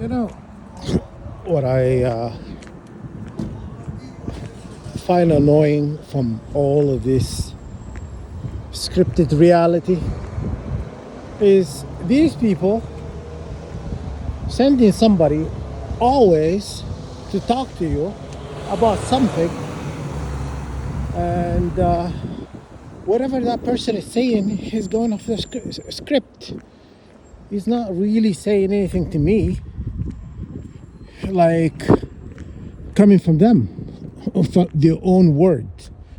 You know what I find annoying from all of this scripted reality is these people sending somebody always to talk to you about something, and whatever that person is saying is going off the script. He's not really saying anything to me like coming from them, from their own word,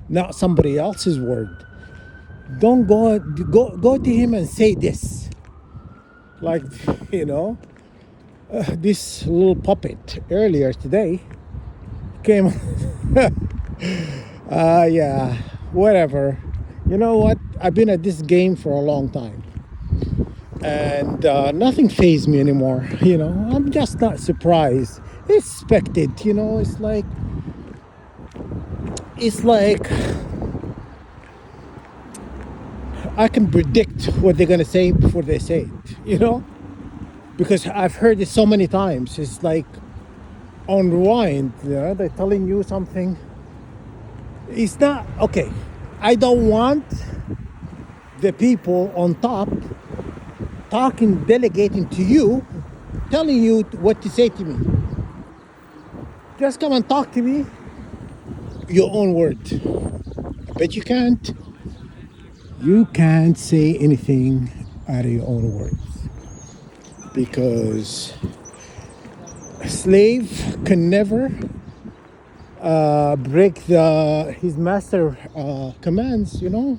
not somebody else's word. Don't go to him and say this, like, you know, this little puppet earlier today came. Yeah, whatever. You know what? I've been at this game for a long time, and nothing fazed me anymore. You know, I'm just not surprised. It's expected. You know, it's like I can predict what they're gonna say before they say it. You know, because I've heard it so many times. It's like on rewind. You know, they're telling you something. It's not okay. I don't want the people on top talking, delegating to you, telling you what to say to me. Just come and talk to me your own word. But you can't. You can't say anything out of your own words, because a slave can never break his master commands. You know,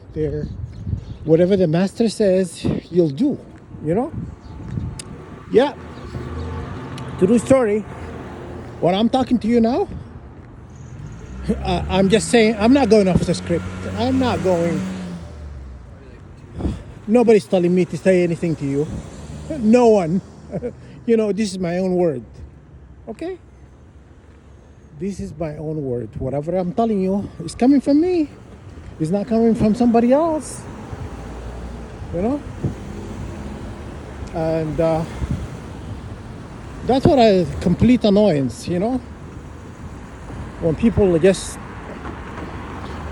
whatever the master says, you'll do. You know, yeah. True story. When I'm talking to you now, I'm just saying I'm not going off the script. I'm not going. Nobody's telling me to say anything to you. No one. You know, this is my own word. Okay? This is my own word. Whatever I'm telling you is coming from me. It's not coming from somebody else. You know? And that's what I complete annoyance, you know? When people just,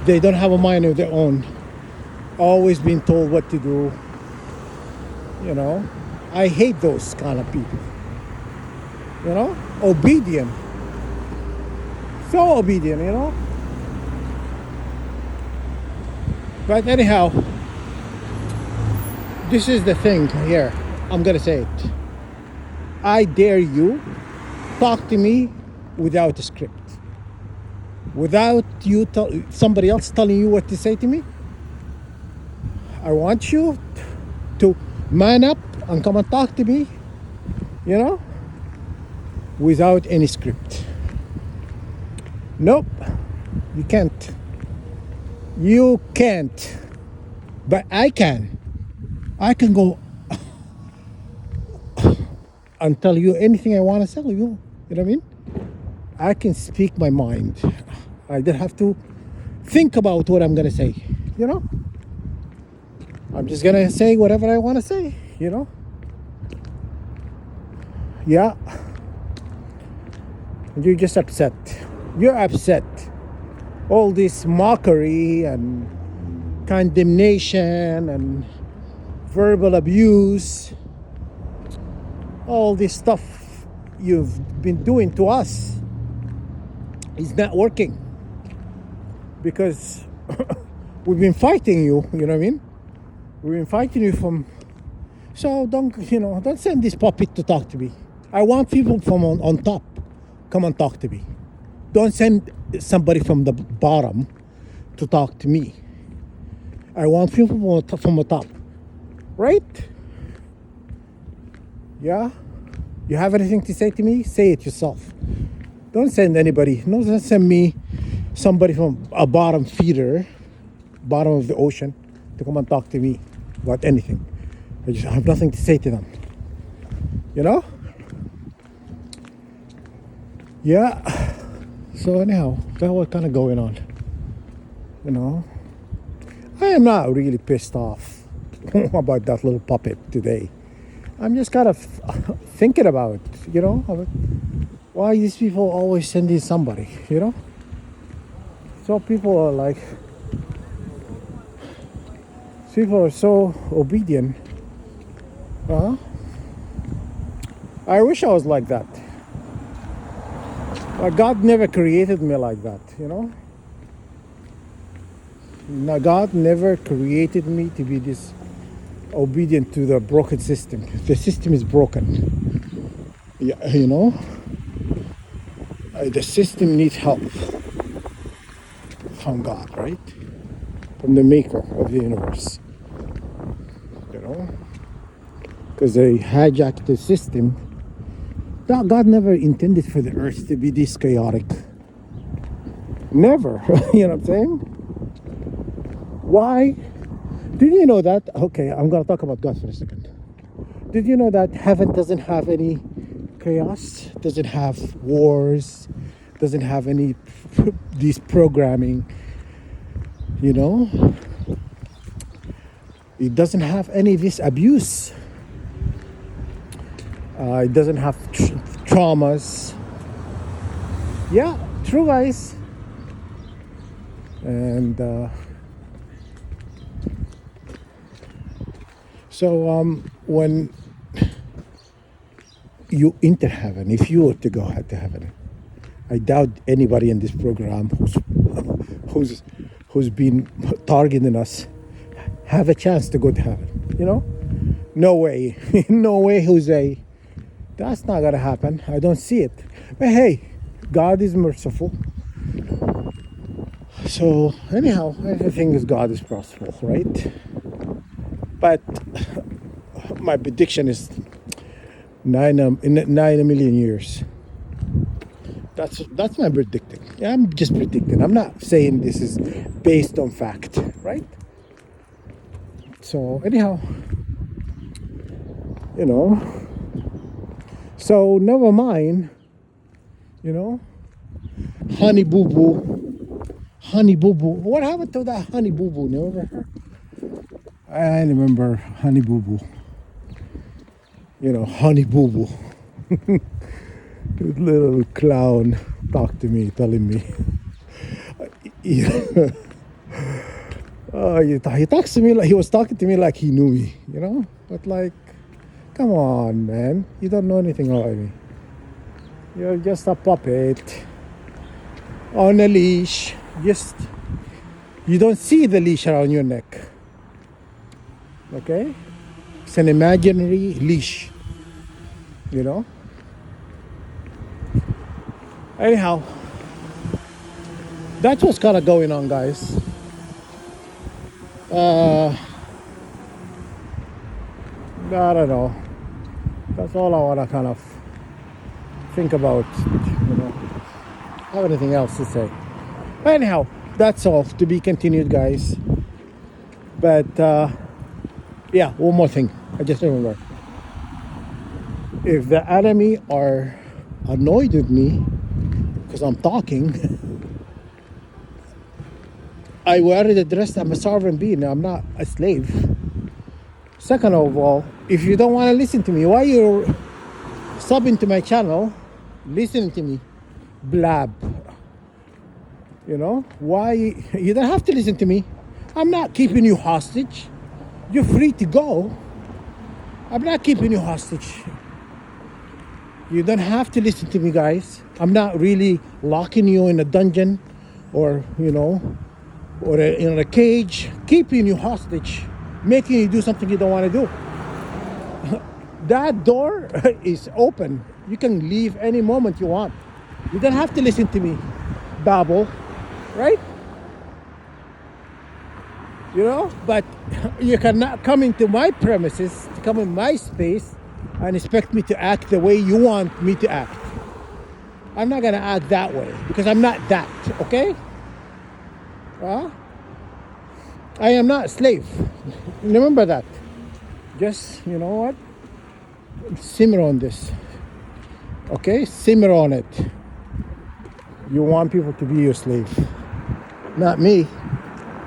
they don't have a mind of their own. Always being told what to do. You know? I hate those kind of people. You know? Obedient. So obedient, you know? But anyhow, this is the thing here. I'm gonna say it. I dare you talk to me without a script. Without you somebody else telling you what to say to me. I want you to man up and come and talk to me, you know, without any script. Nope, you can't. You can't. But I can. I can go and tell you anything I want to tell you. You know what I mean? I can speak my mind. I don't have to think about what I'm going to say, you know? I'm just going to say whatever I want to say, you know? Yeah. You're just upset. You're upset. All this mockery and condemnation and verbal abuse, all this stuff you've been doing to us is not working, because we've been fighting you, you know what I mean? We've been fighting you from, so don't send this puppet to talk to me. I want people from on top come and talk to me. Don't send somebody from the bottom to talk to me. I want people from the top, right? Yeah? You have anything to say to me? Say it yourself. Don't send anybody. No, don't send me somebody from a bottom feeder, bottom of the ocean, to come and talk to me about anything. I just have nothing to say to them. You know? Yeah. So anyhow, that's what's kind of going on. You know? I am not really pissed off about that little puppet today. I'm just kind of thinking about you know. I'm like, why these people always sending somebody, you know? So people are so obedient. Uh-huh. I wish I was like that. But God never created me like that, you know? No, God never created me to be this obedient to the broken system. The system is broken. Yeah, you know? The system needs help from God, right? From the maker of the universe, you know? Because they hijacked the system. God never intended for the earth to be this chaotic. Never. You know what I'm saying? Why? Did you know that? Okay, I'm going to talk about God for a second. Did you know that heaven doesn't have any chaos? Doesn't have wars? Doesn't have any these programming? You know? It doesn't have any of this abuse. It doesn't have traumas. Yeah, true, guys. And so when you enter heaven, if you were to go to heaven, I doubt anybody in this program who's been targeting us have a chance to go to heaven. You know, no way, no way, Jose. That's not gonna happen. I don't see it. But hey, God is merciful. So anyhow, everything is God is possible, right? But my prediction is in 9 million years. That's my predicting. Yeah, I'm just predicting. I'm not saying this is based on fact, right? So anyhow, you know. So never mind, you know. Honey Boo Boo. Honey Boo Boo. What happened to that Honey Boo Boo? Remember her? I remember Honey Boo Boo. You know, Honey Boo Boo. This little clown talked to me, telling me. He talks to me like he was talking to me like he knew me, you know. But like, come on, man, you don't know anything about me. You're just a puppet on a leash. You don't see the leash around your neck. Okay, it's an imaginary leash. You know. Anyhow, that's what's kind of going on, guys. I don't know. That's all I want to kind of think about. You know, I have anything else to say. Anyhow, that's all to be continued, guys. But yeah, one more thing. I just remember. If the enemy are annoyed with me because I'm talking, I already addressed I'm a sovereign being. I'm not a slave. Second of all, if you don't want to listen to me, why you're subbing to my channel, listening to me blab? You know, why you don't have to listen to me. I'm not keeping you hostage. You're free to go. I'm not keeping you hostage. You don't have to listen to me, guys. I'm not really locking you in a dungeon or, you know, or in a cage, keeping you hostage, making you do something you don't want to do. That door is open. You can leave any moment you want. You don't have to listen to me babble, right? You know, but you cannot come into my premises, to come in my space and expect me to act the way you want me to act. I'm not gonna act that way because I'm not that, okay? I am not a slave. Remember that. Just, you know what? Simmer on this. Okay? Simmer on it. You want people to be your slave. Not me.